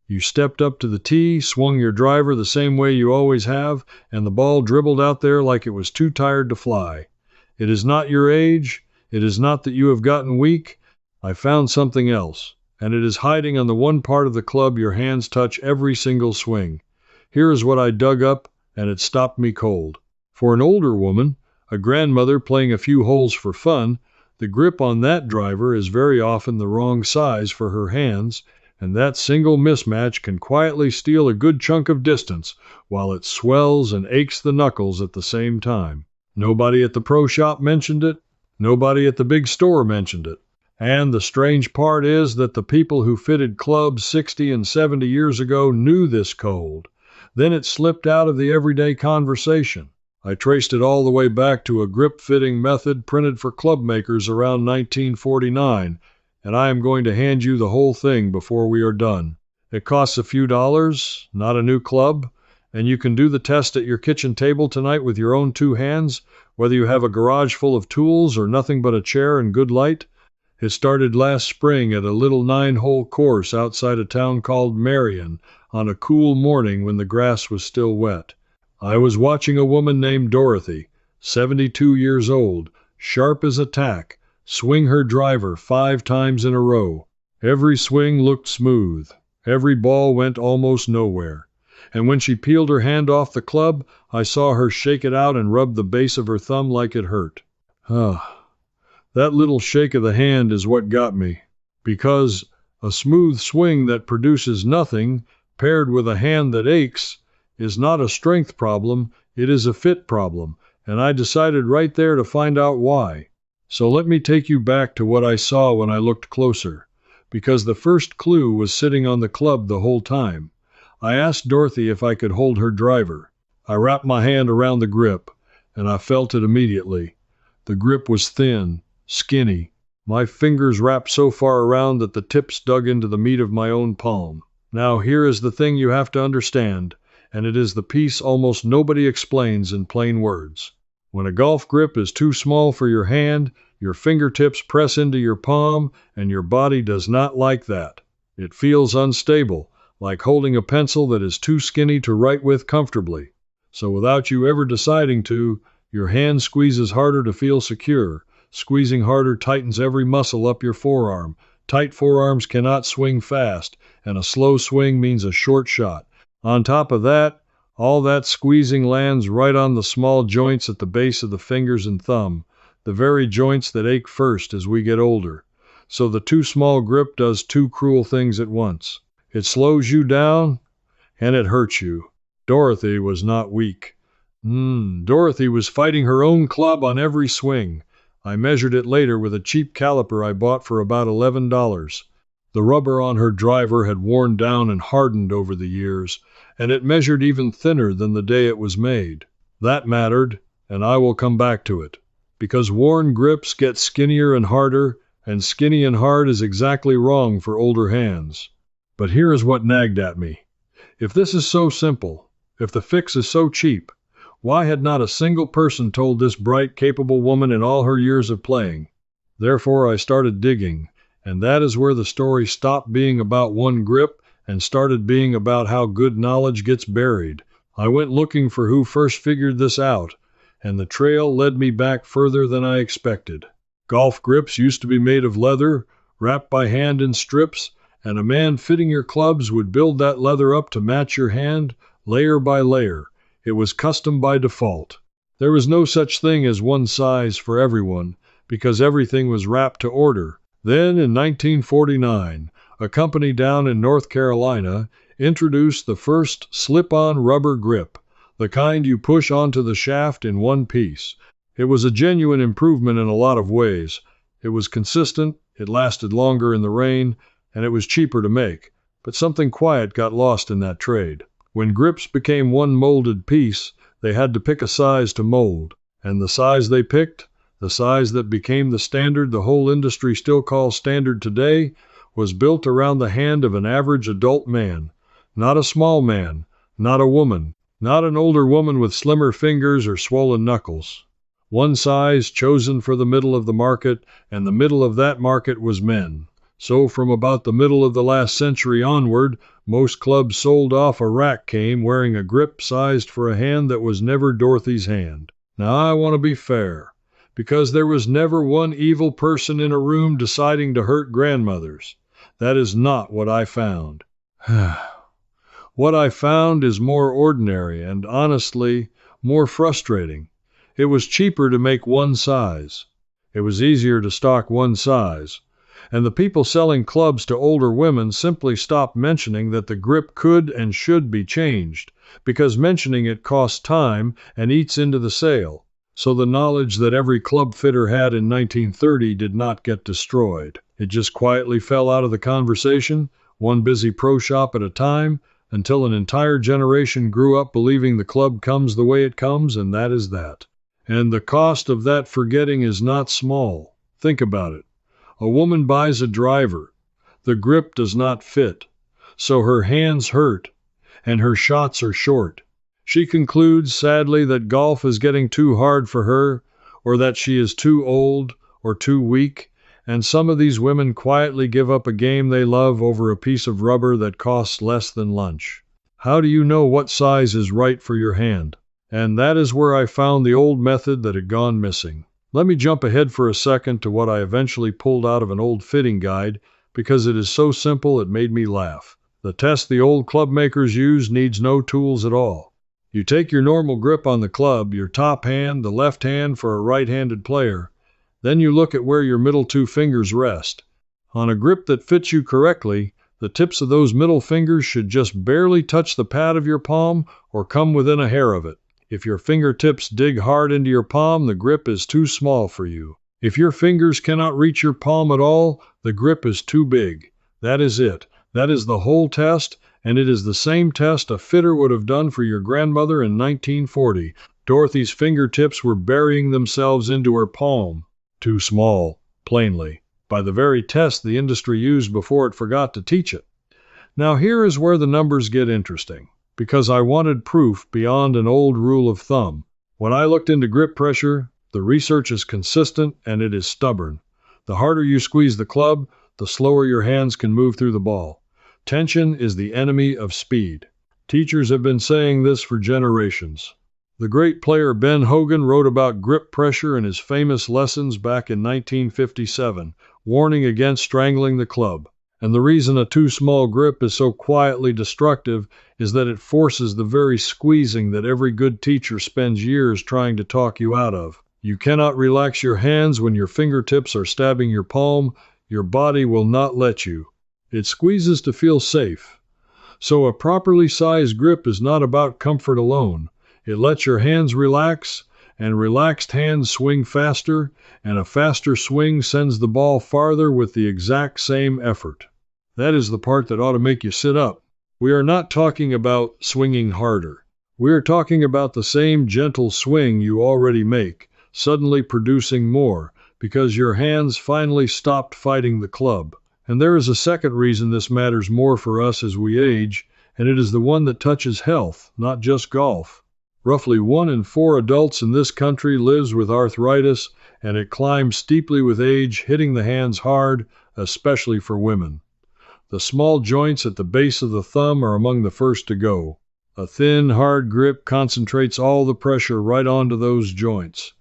You stepped up to the tee, swung your driver the same way you always have, and the ball dribbled out there like it was too tired to fly. It is not your age. It is not that you have gotten weak. I found something else, and it is hiding on the one part of the club your hands touch every single swing. Here is what I dug up, and it stopped me cold. For an older woman, a grandmother playing a few holes for fun, the grip on that driver is very often the wrong size for her hands, and that single mismatch can quietly steal a good chunk of distance while it swells and aches the knuckles at the same time. Nobody at the pro shop mentioned it. Nobody at the big store mentioned it. And the strange part is that the people who fitted clubs 60 and 70 years ago knew this cold. Then it slipped out of the everyday conversation. I traced it all the way back to a grip-fitting method printed for club makers around 1949, and I am going to hand you the whole thing before we are done. It costs a few dollars, not a new club, and you can do the test at your kitchen table tonight with your own two hands, whether you have a garage full of tools or nothing but a chair and good light. It started last spring at a little 9-hole course outside a town called Marion on a cool morning when the grass was still wet. I was watching a woman named Dorothy, 72 years old, sharp as a tack, swing her driver 5 times in a row. Every swing looked smooth. Every ball went almost nowhere. And when she peeled her hand off the club, I saw her shake it out and rub the base of her thumb like it hurt. That little shake of the hand is what got me. Because a smooth swing that produces nothing, paired with a hand that aches, is not a strength problem, it is a fit problem, and I decided right there to find out why. So let me take you back to what I saw when I looked closer, because the first clue was sitting on the club the whole time. I asked Dorothy if I could hold her driver. I wrapped my hand around the grip, and I felt it immediately. The grip was thin, skinny. My fingers wrapped so far around that the tips dug into the meat of my own palm. Now here is the thing you have to understand, and it is the piece almost nobody explains in plain words. When a golf grip is too small for your hand, your fingertips press into your palm, and your body does not like that. It feels unstable, like holding a pencil that is too skinny to write with comfortably. So without you ever deciding to, your hand squeezes harder to feel secure. Squeezing harder tightens every muscle up your forearm. Tight forearms cannot swing fast, and a slow swing means a short shot. On top of that, all that squeezing lands right on the small joints at the base of the fingers and thumb, the very joints that ache first as we get older. So the too small grip does 2 cruel things at once. It slows you down, and it hurts you. Dorothy was not weak. Dorothy was fighting her own club on every swing. I measured it later with a cheap caliper I bought for about $11. The rubber on her driver had worn down and hardened over the years, and it measured even thinner than the day it was made. That mattered, and I will come back to it, because worn grips get skinnier and harder, and skinny and hard is exactly wrong for older hands. But here is what nagged at me. If this is so simple, if the fix is so cheap, why had not a single person told this bright, capable woman in all her years of playing? Therefore I started digging, and that is where the story stopped being about one grip and started being about how good knowledge gets buried. I went looking for who first figured this out, and the trail led me back further than I expected. Golf grips used to be made of leather, wrapped by hand in strips, and a man fitting your clubs would build that leather up to match your hand, layer by layer. It was custom by default. There was no such thing as one size for everyone, because everything was wrapped to order. Then, in 1949, a company down in North Carolina introduced the first slip-on rubber grip, the kind you push onto the shaft in one piece. It was a genuine improvement in a lot of ways. It was consistent, it lasted longer in the rain, and it was cheaper to make. But something quiet got lost in that trade. When grips became one molded piece, they had to pick a size to mold. And the size they picked, the size that became the standard the whole industry still calls standard today, was built around the hand of an average adult man. Not a small man, not a woman, not an older woman with slimmer fingers or swollen knuckles. One size chosen for the middle of the market, and the middle of that market was men. So from about the middle of the last century onward, most clubs sold off a rack cane wearing a grip sized for a hand that was never Dorothy's hand. Now I want to be fair, because there was never one evil person in a room deciding to hurt grandmothers. That is not what I found. What I found is more ordinary and, honestly, more frustrating. It was cheaper to make one size. It was easier to stock one size. And the people selling clubs to older women simply stopped mentioning that the grip could and should be changed, because mentioning it costs time and eats into the sale. So the knowledge that every club fitter had in 1930 did not get destroyed. It just quietly fell out of the conversation, one busy pro shop at a time, until an entire generation grew up believing the club comes the way it comes, and that is that. And the cost of that forgetting is not small. Think about it. A woman buys a driver. The grip does not fit, so her hands hurt, and her shots are short. She concludes, sadly, that golf is getting too hard for her, or that she is too old or too weak, and some of these women quietly give up a game they love over a piece of rubber that costs less than lunch. How do you know what size is right for your hand? And that is where I found the old method that had gone missing. Let me jump ahead for a second to what I eventually pulled out of an old fitting guide, because it is so simple it made me laugh. The test the old club makers used needs no tools at all. You take your normal grip on the club, your top hand, the left hand for a right-handed player. Then you look at where your middle two fingers rest. On a grip that fits you correctly, the tips of those middle fingers should just barely touch the pad of your palm or come within a hair of it. If your fingertips dig hard into your palm, the grip is too small for you. If your fingers cannot reach your palm at all, the grip is too big. That is it. That is the whole test, and it is the same test a fitter would have done for your grandmother in 1940. Dorothy's fingertips were burying themselves into her palm. Too small, plainly, by the very test the industry used before it forgot to teach it. Now here is where the numbers get interesting, because I wanted proof beyond an old rule of thumb. When I looked into grip pressure, the research is consistent and it is stubborn. The harder you squeeze the club, the slower your hands can move through the ball. Tension is the enemy of speed. Teachers have been saying this for generations. The great player Ben Hogan wrote about grip pressure in his famous lessons back in 1957, warning against strangling the club. And the reason a too small grip is so quietly destructive is that it forces the very squeezing that every good teacher spends years trying to talk you out of. You cannot relax your hands when your fingertips are stabbing your palm. Your body will not let you. It squeezes to feel safe. So a properly sized grip is not about comfort alone. It lets your hands relax, and relaxed hands swing faster, and a faster swing sends the ball farther with the exact same effort. That is the part that ought to make you sit up. We are not talking about swinging harder. We are talking about the same gentle swing you already make, suddenly producing more, because your hands finally stopped fighting the club. And there is a second reason this matters more for us as we age, and it is the one that touches health, not just golf. Roughly 1 in 4 adults in this country lives with arthritis, and it climbs steeply with age, hitting the hands hard, especially for women. The small joints at the base of the thumb are among the first to go. A thin, hard grip concentrates all the pressure right onto those joints.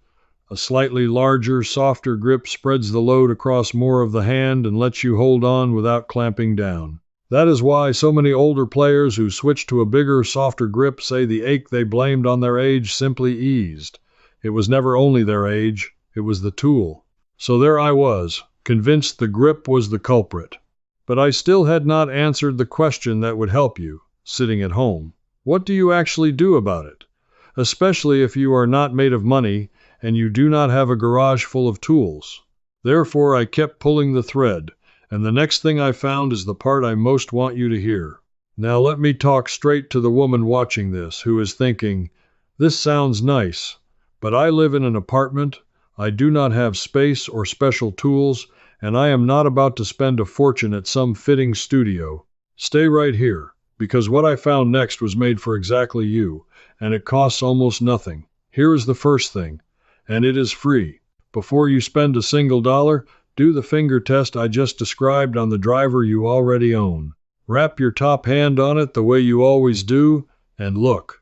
A slightly larger, softer grip spreads the load across more of the hand and lets you hold on without clamping down. That is why so many older players who switch to a bigger, softer grip say the ache they blamed on their age simply eased. It was never only their age, it was the tool. So there I was, convinced the grip was the culprit. But I still had not answered the question that would help you, sitting at home. What do you actually do about it? Especially if you are not made of money and you do not have a garage full of tools. Therefore I kept pulling the thread. And the next thing I found is the part I most want you to hear. Now let me talk straight to the woman watching this who is thinking, this sounds nice, but I live in an apartment, I do not have space or special tools, and I am not about to spend a fortune at some fitting studio. Stay right here, because what I found next was made for exactly you, and it costs almost nothing. Here is the first thing, and it is free. Before you spend a single dollar, Do the finger test I just described on the driver you already own. Wrap your top hand on it the way you always do, and look.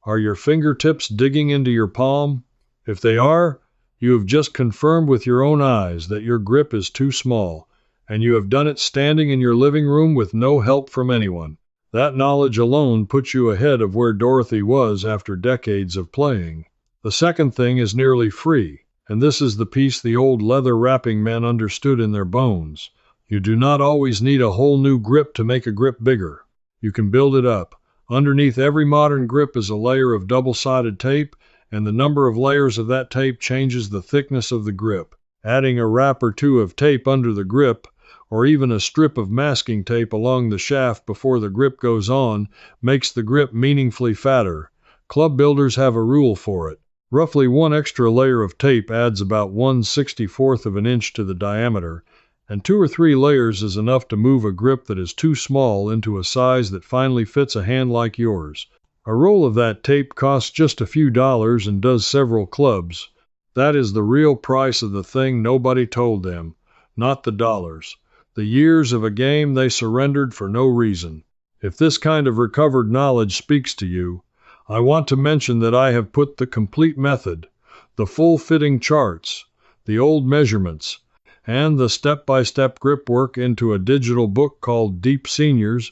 Are your fingertips digging into your palm? If they are, you have just confirmed with your own eyes that your grip is too small, and you have done it standing in your living room with no help from anyone. That knowledge alone puts you ahead of where Dorothy was after decades of playing. The second thing is nearly free, and this is the piece the old leather wrapping men understood in their bones. You do not always need a whole new grip to make a grip bigger. You can build it up. Underneath every modern grip is a layer of double-sided tape, and the number of layers of that tape changes the thickness of the grip. Adding a wrap or two of tape under the grip, or even a strip of masking tape along the shaft before the grip goes on, makes the grip meaningfully fatter. Club builders have a rule for it. Roughly one extra layer of tape adds about 1/64 of an inch to the diameter, and 2 or 3 layers is enough to move a grip that is too small into a size that finally fits a hand like yours. A roll of that tape costs just a few dollars and does several clubs. That is the real price of the thing nobody told them, not the dollars. The years of a game they surrendered for no reason. If this kind of recovered knowledge speaks to you, I want to mention that I have put the complete method, the full fitting charts, the old measurements, and the step-by-step grip work into a digital book called Deep Seniors,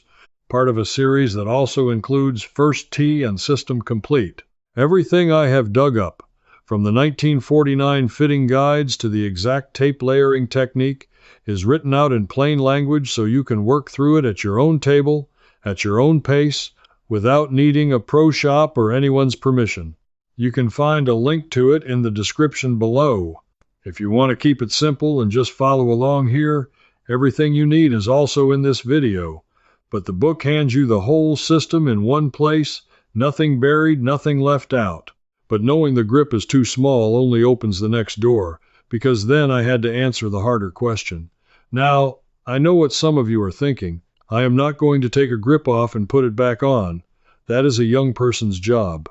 part of a series that also includes First Tee and System Complete. Everything I have dug up, from the 1949 fitting guides to the exact tape layering technique, is written out in plain language so you can work through it at your own table, at your own pace, without needing a pro shop or anyone's permission. You can find a link to it in the description below. If you want to keep it simple and just follow along here, everything you need is also in this video. But the book hands you the whole system in one place, nothing buried, nothing left out. But knowing the grip is too small only opens the next door, because then I had to answer the harder question. Now, I know what some of you are thinking. I am not going to take a grip off and put it back on. That is a young person's job.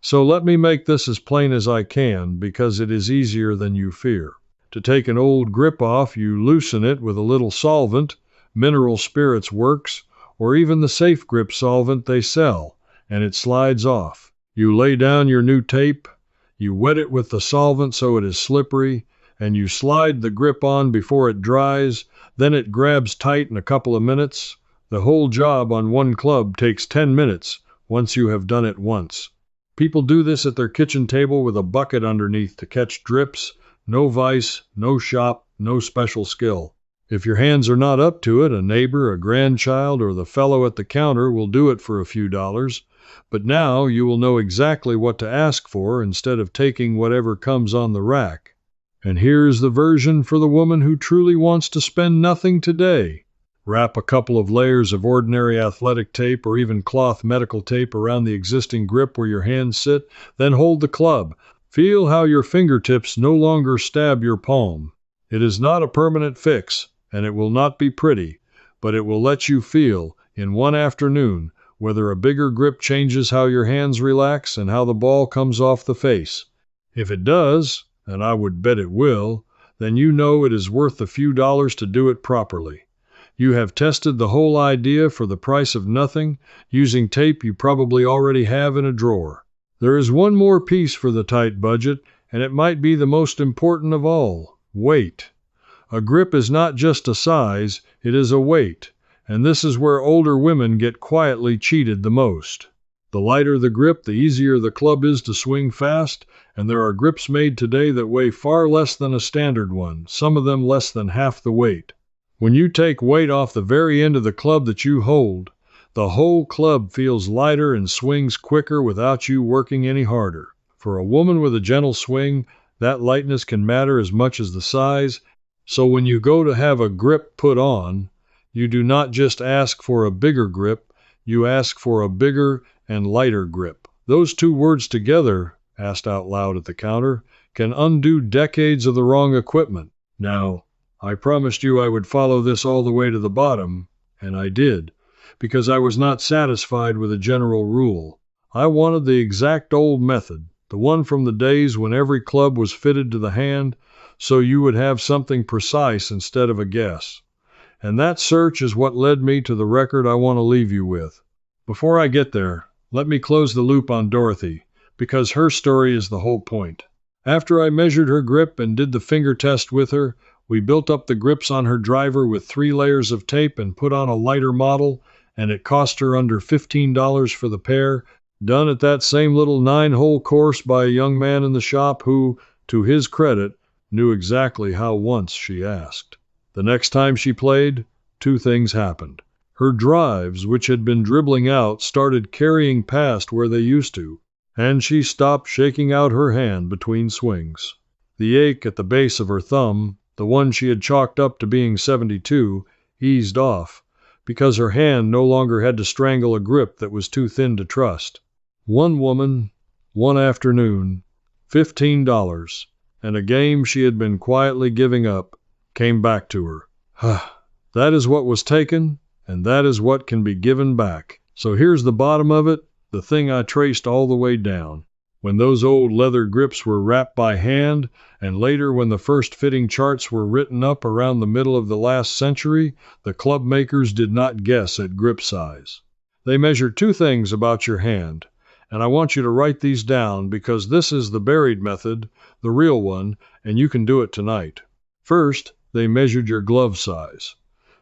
So let me make this as plain as I can, because it is easier than you fear. To take an old grip off, you loosen it with a little solvent, Mineral Spirits Works, or even the Safe Grip solvent they sell, and it slides off. You lay down your new tape, you wet it with the solvent so it is slippery, and you slide the grip on before it dries, then it grabs tight in a couple of minutes. The whole job on one club takes 10 minutes once you have done it once. People do this at their kitchen table with a bucket underneath to catch drips. No vice, no shop, no special skill. If your hands are not up to it, a neighbor, a grandchild, or the fellow at the counter will do it for a few dollars. But now you will know exactly what to ask for instead of taking whatever comes on the rack. And here's the version for the woman who truly wants to spend nothing today. Wrap a couple of layers of ordinary athletic tape or even cloth medical tape around the existing grip where your hands sit, then hold the club. Feel how your fingertips no longer stab your palm. It is not a permanent fix, and it will not be pretty, but it will let you feel, in one afternoon, whether a bigger grip changes how your hands relax and how the ball comes off the face. If it does, and I would bet it will, then you know it is worth a few dollars to do it properly. You have tested the whole idea for the price of nothing, using tape you probably already have in a drawer. There is one more piece for the tight budget, and it might be the most important of all: weight. A grip is not just a size, it is a weight, and this is where older women get quietly cheated the most. The lighter the grip, the easier the club is to swing fast, and there are grips made today that weigh far less than a standard one, some of them less than half the weight. When you take weight off the very end of the club that you hold, the whole club feels lighter and swings quicker without you working any harder. For a woman with a gentle swing, that lightness can matter as much as the size, so when you go to have a grip put on, you do not just ask for a bigger grip, you ask for a bigger and lighter grip. Those two words together, asked out loud at the counter, can undo decades of the wrong equipment. Now, I promised you I would follow this all the way to the bottom, and I did, because I was not satisfied with a general rule. I wanted the exact old method, the one from the days when every club was fitted to the hand, so you would have something precise instead of a guess. And that search is what led me to the record I want to leave you with. Before I get there, let me close the loop on Dorothy, because her story is the whole point. After I measured her grip and did the finger test with her, we built up the grips on her driver with 3 layers of tape and put on a lighter model, and it cost her under $15 for the pair, done at that same little 9-hole course by a young man in the shop who, to his credit, knew exactly how once she asked. The next time she played, 2 things happened. Her drives, which had been dribbling out, started carrying past where they used to, and she stopped shaking out her hand between swings. The ache at the base of her thumb, the one she had chalked up to being 72, eased off, because her hand no longer had to strangle a grip that was too thin to trust. One woman, one afternoon, $15, and a game she had been quietly giving up, came back to her. That is what was taken, and that is what can be given back. So here's the bottom of it, the thing I traced all the way down. When those old leather grips were wrapped by hand, and later when the first fitting charts were written up around the middle of the last century, the club makers did not guess at grip size. They measured 2 things about your hand, and I want you to write these down because this is the buried method, the real one, and you can do it tonight. First, they measured your glove size,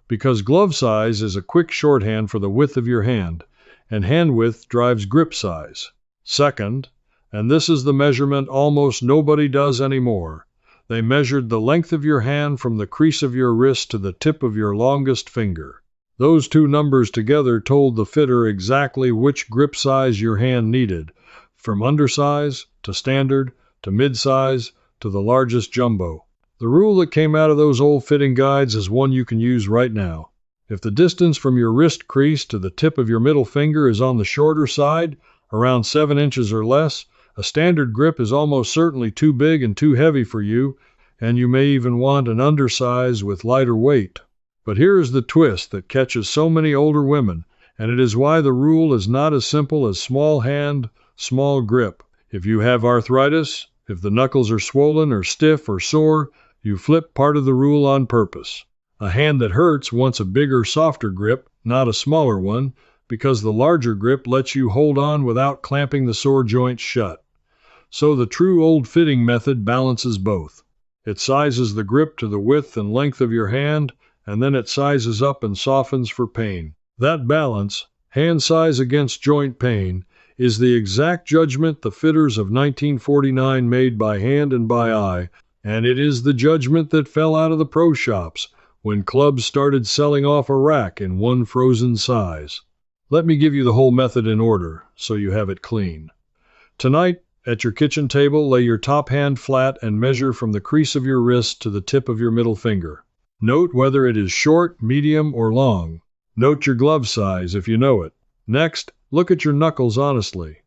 because glove size is a quick shorthand for the width of your hand, and hand width drives grip size. Second, and this is the measurement almost nobody does anymore, they measured the length of your hand from the crease of your wrist to the tip of your longest finger. Those 2 numbers together told the fitter exactly which grip size your hand needed, from undersize to standard to mid-size to the largest jumbo. The rule that came out of those old fitting guides is one you can use right now. If the distance from your wrist crease to the tip of your middle finger is on the shorter side, around 7 inches or less, a standard grip is almost certainly too big and too heavy for you, and you may even want an undersize with lighter weight. But here is the twist that catches so many older women, and it is why the rule is not as simple as small hand, small grip. If you have arthritis, if the knuckles are swollen or stiff or sore, you flip part of the rule on purpose. A hand that hurts wants a bigger, softer grip, not a smaller one, because the larger grip lets you hold on without clamping the sore joints shut. So the true old fitting method balances both. It sizes the grip to the width and length of your hand, and then it sizes up and softens for pain. That balance, hand size against joint pain, is the exact judgment the fitters of 1949 made by hand and by eye, and it is the judgment that fell out of the pro shops when clubs started selling off a rack in one frozen size. Let me give you the whole method in order, so you have it clean. Tonight, at your kitchen table, lay your top hand flat and measure from the crease of your wrist to the tip of your middle finger. Note whether it is short, medium, or long. Note your glove size if you know it. Next, look at your knuckles honestly.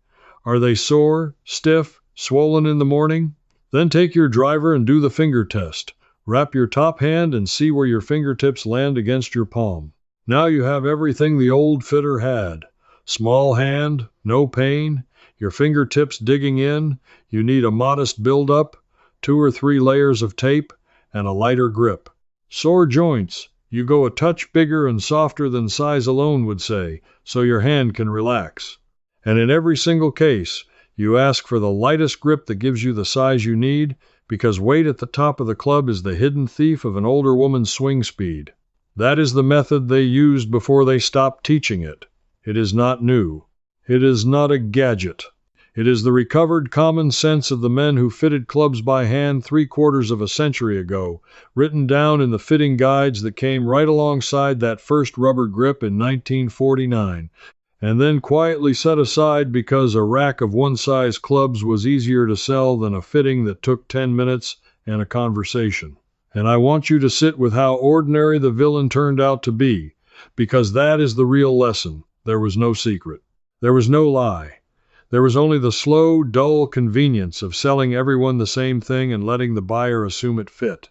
Are they sore, stiff, swollen in the morning? Then take your driver and do the finger test. Wrap your top hand and see where your fingertips land against your palm. Now you have everything the old fitter had. Small hand, no pain, your fingertips digging in, you need a modest build-up, 2 or 3 layers of tape, and a lighter grip. Sore joints, you go a touch bigger and softer than size alone would say, so your hand can relax. And in every single case, you ask for the lightest grip that gives you the size you need, because weight at the top of the club is the hidden thief of an older woman's swing speed. That is the method they used before they stopped teaching it. It is not new. It is not a gadget. It is the recovered common sense of the men who fitted clubs by hand 3/4 of a century ago, written down in the fitting guides that came right alongside that first rubber grip in 1949, and then quietly set aside because a rack of one-size clubs was easier to sell than a fitting that took 10 minutes and a conversation. And I want you to sit with how ordinary the villain turned out to be, because that is the real lesson. There was no secret. There was no lie. There was only the slow, dull convenience of selling everyone the same thing and letting the buyer assume it fit.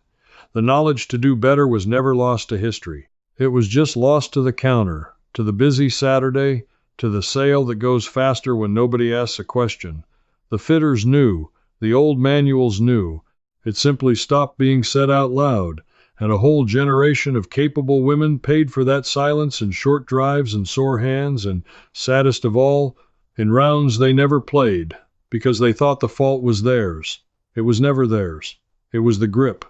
The knowledge to do better was never lost to history. It was just lost to the counter, to the busy Saturday, to the sale that goes faster when nobody asks a question. The fitters knew, the old manuals knew, It simply stopped being said out loud, and a whole generation of capable women paid for that silence in short drives and sore hands, and, saddest of all, in rounds they never played, because they thought the fault was theirs. It was never theirs. It was the grip.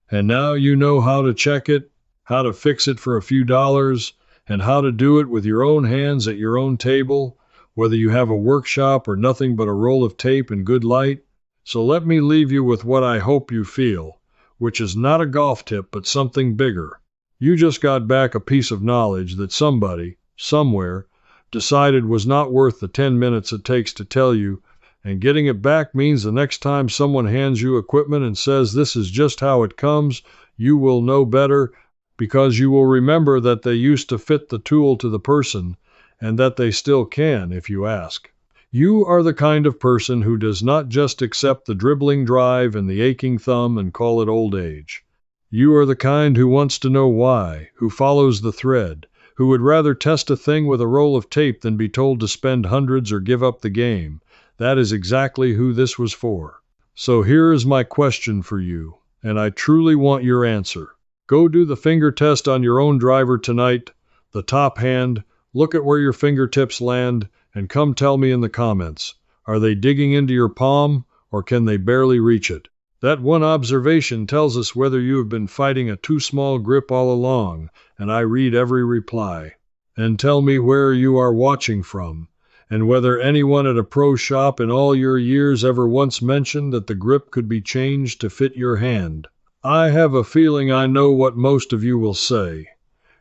And now you know how to check it, how to fix it for a few dollars, and how to do it with your own hands at your own table, whether you have a workshop or nothing but a roll of tape and good light. So let me leave you with what I hope you feel, which is not a golf tip but something bigger. You just got back a piece of knowledge that somebody, somewhere, decided was not worth the 10 minutes it takes to tell you, and getting it back means the next time someone hands you equipment and says this is just how it comes, you will know better, because you will remember that they used to fit the tool to the person, and that they still can if you ask. You are the kind of person who does not just accept the dribbling drive and the aching thumb and call it old age. You are the kind who wants to know why, who follows the thread, who would rather test a thing with a roll of tape than be told to spend hundreds or give up the game. That is exactly who this was for. So here is my question for you, and I truly want your answer. Go do the finger test on your own driver tonight, the top hand, look at where your fingertips land, and come tell me in the comments. Are they digging into your palm, or can they barely reach it? That one observation tells us whether you have been fighting a too small grip all along, and I read every reply. And tell me where you are watching from, and whether anyone at a pro shop in all your years ever once mentioned that the grip could be changed to fit your hand. I have a feeling I know what most of you will say,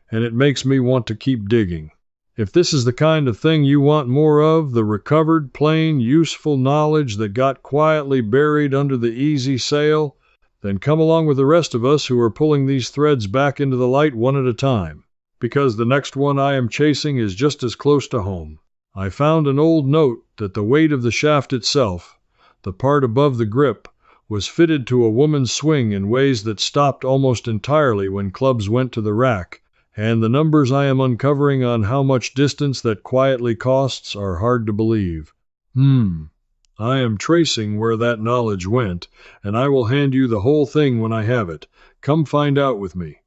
and it makes me want to keep digging. If this is the kind of thing you want more of, the recovered, plain, useful knowledge that got quietly buried under the easy sail, then come along with the rest of us who are pulling these threads back into the light one at a time, because the next one I am chasing is just as close to home. I found an old note that the weight of the shaft itself, the part above the grip, was fitted to a woman's swing in ways that stopped almost entirely when clubs went to the rack, and the numbers I am uncovering on how much distance that quietly costs are hard to believe. I am tracing where that knowledge went, and I will hand you the whole thing when I have it. Come find out with me.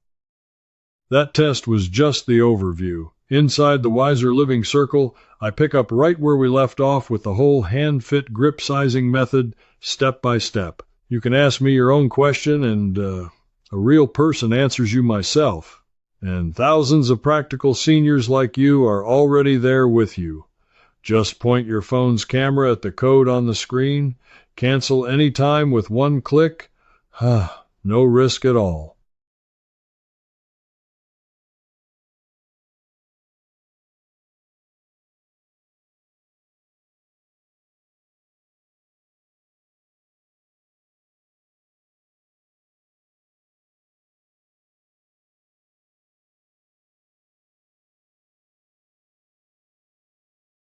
That test was just the overview. Inside the Wiser Living Circle, I pick up right where we left off with the whole hand-fit grip sizing method, step by step. You can ask me your own question, and a real person answers you myself. And thousands of practical seniors like you are already there with you. Just point your phone's camera at the code on the screen, cancel any time with one click. No risk at all.